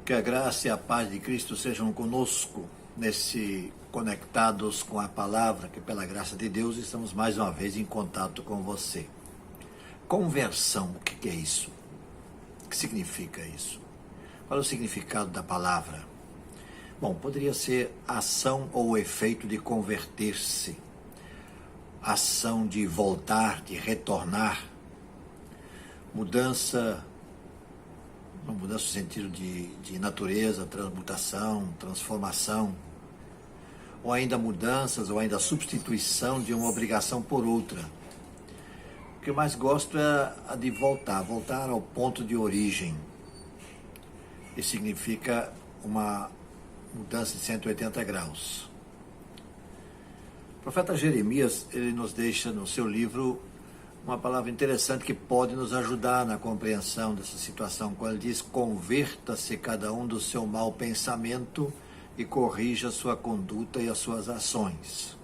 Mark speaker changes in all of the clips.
Speaker 1: Que a graça e a paz de Cristo sejam conosco conectados com a palavra, que pela graça de Deus estamos mais uma vez em contato com você. Conversão, o que é isso? O que significa isso? Qual é o significado da palavra? Bom, poderia ser ação ou efeito de converter-se, ação de voltar, de retornar, mudança no sentido de natureza, transmutação, transformação, ou ainda mudanças, ou ainda substituição de uma obrigação por outra. O que eu mais gosto é a de voltar ao ponto de origem. Isso significa uma mudança de 180 graus. O profeta Jeremias, ele nos deixa no seu livro uma palavra interessante que pode nos ajudar na compreensão dessa situação, quando ele diz: converta-se cada um do seu mau pensamento e corrija a sua conduta e as suas ações.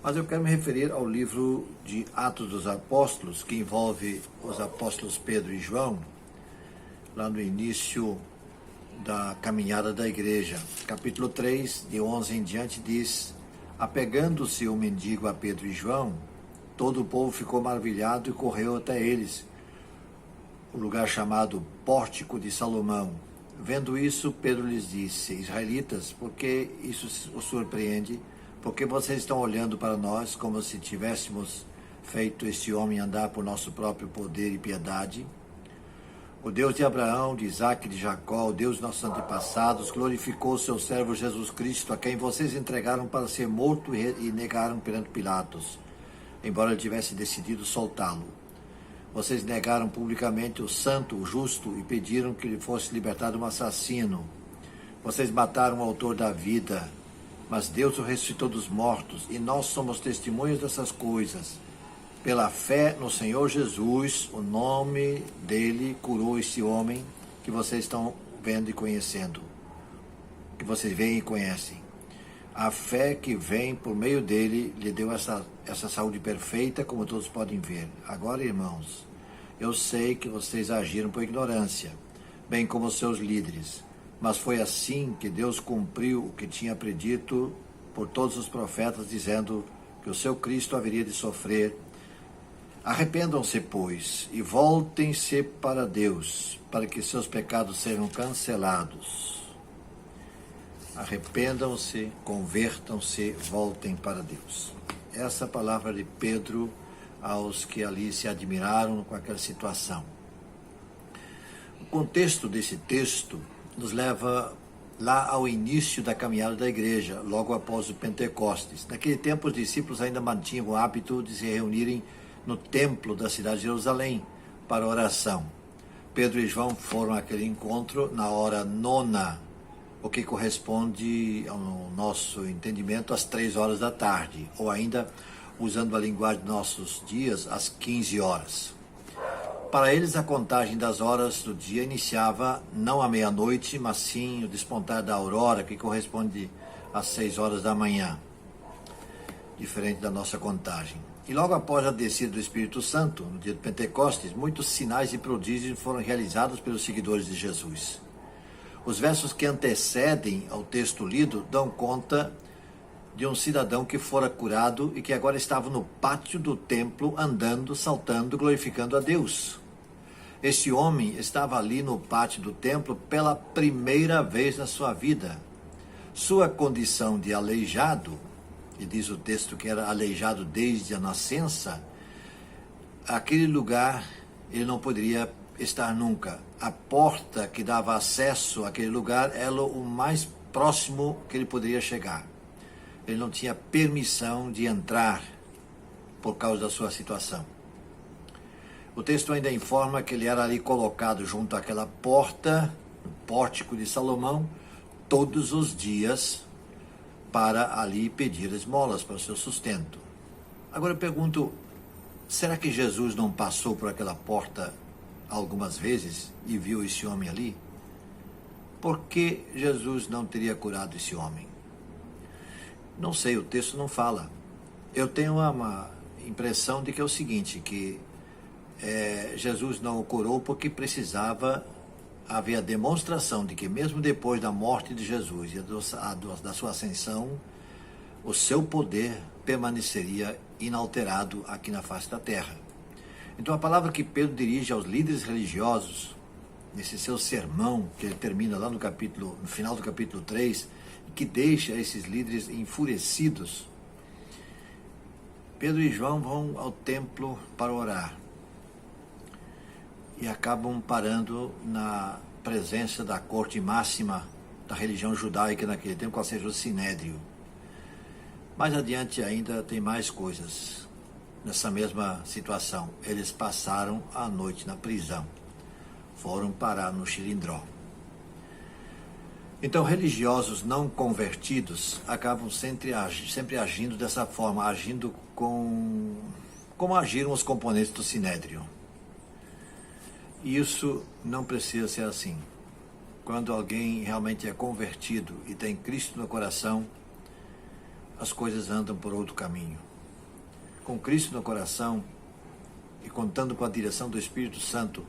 Speaker 1: Mas eu quero me referir ao livro de Atos dos Apóstolos, que envolve os apóstolos Pedro e João, lá no início da caminhada da igreja. Capítulo 3, de 11 em diante, diz: apegando-se o mendigo a Pedro e João, todo o povo ficou maravilhado e correu até eles, o lugar chamado Pórtico de Salomão. Vendo isso, Pedro lhes disse: israelitas, por que isso os surpreende? Porque vocês estão olhando para nós como se tivéssemos feito este homem andar por nosso próprio poder e piedade? O Deus de Abraão, de Isaque e de Jacó, o Deus de nossos antepassados, glorificou o seu servo Jesus Cristo, a quem vocês entregaram para ser morto e negaram perante Pilatos, embora ele tivesse decidido soltá-lo. Vocês negaram publicamente o santo, o justo, e pediram que lhe fosse libertado um assassino. Vocês mataram o autor da vida, mas Deus o ressuscitou dos mortos, e nós somos testemunhas dessas coisas. Pela fé no Senhor Jesus, o nome dele curou esse homem que vocês estão vendo e conhecendo, que vocês veem e conhecem. A fé que vem por meio dele lhe deu essa saúde perfeita, como todos podem ver. Agora, irmãos, eu sei que vocês agiram por ignorância, bem como os seus líderes, mas foi assim que Deus cumpriu o que tinha predito por todos os profetas, dizendo que o seu Cristo haveria de sofrer. Arrependam-se, pois, e voltem-se para Deus, para que seus pecados sejam cancelados. Arrependam-se, convertam-se, voltem para Deus. Essa palavra de Pedro aos que ali se admiraram com aquela situação. O contexto desse texto nos leva lá ao início da caminhada da igreja, logo após o Pentecostes. Naquele tempo, os discípulos ainda mantinham o hábito de se reunirem no templo da cidade de Jerusalém para oração. Pedro e João foram àquele encontro na hora nona, o que corresponde ao nosso entendimento às 3 horas da tarde, ou ainda, usando a linguagem de nossos dias, às 15 horas. Para eles, a contagem das horas do dia iniciava não à meia-noite, mas sim o despontar da aurora, que corresponde às 6 horas da manhã, diferente da nossa contagem. E logo após a descida do Espírito Santo, no dia do Pentecostes, muitos sinais e prodígios foram realizados pelos seguidores de Jesus. Os versos que antecedem ao texto lido dão conta de um cidadão que fora curado e que agora estava no pátio do templo, andando, saltando, glorificando a Deus. Este homem estava ali no pátio do templo pela primeira vez na sua vida. Sua condição de aleijado, e diz o texto que era aleijado desde a nascença, aquele lugar ele não poderia estar nunca. A porta que dava acesso àquele lugar era o mais próximo que ele poderia chegar. Ele não tinha permissão de entrar por causa da sua situação. O texto ainda informa que ele era ali colocado junto àquela porta, no Pórtico de Salomão, todos os dias, para ali pedir esmolas para o seu sustento. Agora eu pergunto, será que Jesus não passou por aquela porta algumas vezes e viu esse homem ali? Por que Jesus não teria curado esse homem? Não sei, o texto não fala. Eu tenho uma impressão de que é o seguinte, que Jesus não o curou porque precisava haver a demonstração de que mesmo depois da morte de Jesus e da sua ascensão, o seu poder permaneceria inalterado aqui na face da terra. Então a palavra que Pedro dirige aos líderes religiosos, nesse seu sermão, que ele termina lá no final do capítulo 3, que deixa esses líderes enfurecidos. Pedro e João vão ao templo para orar e acabam parando na presença da corte máxima da religião judaica naquele tempo, qual seja o Sinédrio. Mais adiante ainda tem mais coisas nessa mesma situação. Eles passaram a noite na prisão, foram parar no Xilindró. Então, religiosos não convertidos acabam sempre agindo dessa forma, agindo como agiram os componentes do Sinédrio. E isso não precisa ser assim. Quando alguém realmente é convertido e tem Cristo no coração, as coisas andam por outro caminho. Com Cristo no coração e contando com a direção do Espírito Santo,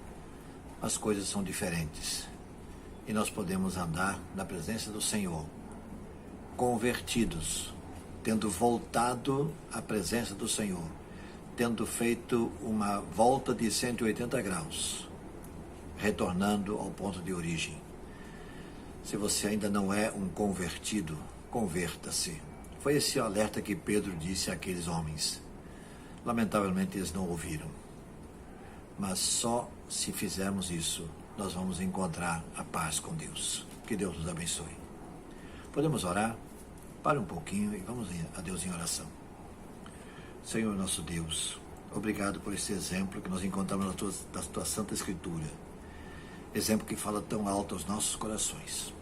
Speaker 1: as coisas são diferentes. E nós podemos andar na presença do Senhor, convertidos, tendo voltado à presença do Senhor, tendo feito uma volta de 180 graus, retornando ao ponto de origem. Se você ainda não é um convertido, converta-se. Foi esse alerta que Pedro disse àqueles homens. Lamentavelmente eles não ouviram. Mas só se fizermos isso, nós vamos encontrar a paz com Deus. Que Deus nos abençoe. Podemos orar? Pare um pouquinho e vamos a Deus em oração. Senhor nosso Deus, obrigado por esse exemplo que nós encontramos na tua Santa Escritura. Exemplo que fala tão alto aos nossos corações.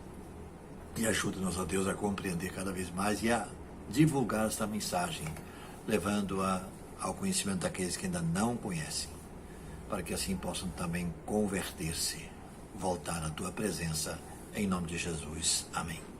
Speaker 1: E ajuda-nos, ó Deus, a compreender cada vez mais e a divulgar esta mensagem, levando-a ao conhecimento daqueles que ainda não conhecem, para que assim possam também converter-se, voltar à tua presença, em nome de Jesus. Amém.